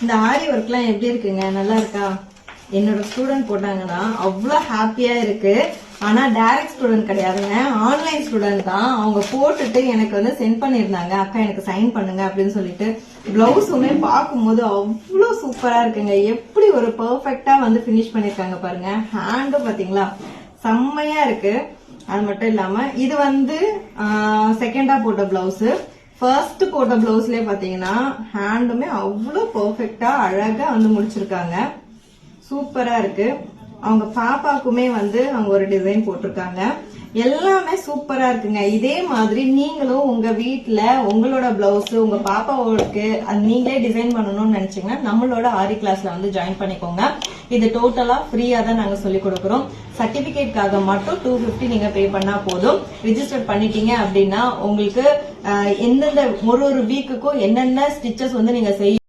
இந்த ஆரி ஒர்க்லாம் எப்படி இருக்குங்க, நல்லா இருக்கா? என்னோட ஸ்டூடெண்ட் போட்டாங்கன்னா அவ்வளோ ஹாப்பியா இருக்கு. ஆனா டைரக்ட் ஸ்டூடெண்ட் கிடையாதுங்க, ஆன்லைன் ஸ்டூடெண்ட் தான். அவங்க போட்டுட்டு எனக்கு வந்து சென்ட் பண்ணிருந்தாங்க, அக்கா எனக்கு சைன் பண்ணுங்க அப்படின்னு சொல்லிட்டு. பிளவுஸுமே பார்க்கும்போது அவ்வளோ சூப்பரா இருக்குங்க. எப்படி ஒரு பெர்ஃபெக்டா வந்து பினிஷ் பண்ணிருக்காங்க பாருங்க. ஹேண்டும் பாத்தீங்களா செம்மையா இருக்கு. அது மட்டும் இல்லாம இது வந்து செகண்டா போட்ட பிளவுஸ். ஃபர்ஸ்ட் போட்ட பிளவுஸ்லயே பாத்தீங்கன்னா ஹேண்டுமே அவ்வளவு பெர்ஃபெக்டா அழகா வந்து முடிச்சிருக்காங்க. சூப்பரா இருக்கு. அவங்க பாப்பாக்குமே வந்து அவங்க ஒரு டிசைன் போட்டிருக்காங்க. எல்லாமே சூப்பரா இருக்குங்க. இதே மாதிரி நீங்களும் உங்க வீட்டுல உங்களோட பிளவுஸ் உங்க பாப்பாவோருக்கு நீங்களே டிசைன் பண்ணணும்னு நினைச்சீங்கன்னா நம்மளோட ஆரி கிளாஸ்ல வந்து ஜாயின் பண்ணிக்கோங்க. இது டோட்டலா ஃப்ரீயா தான் நாங்க சொல்லி கொடுக்குறோம். சர்டிபிகேட்காக மட்டும் 250 நீங்க பே பண்ணா போதும். ரிஜிஸ்டர் பண்ணிட்டீங்க அப்படின்னா உங்களுக்கு எந்தெந்த ஒரு வீக்குக்கும் என்னென்ன ஸ்டிச்சஸ் வந்து நீங்க செய்ய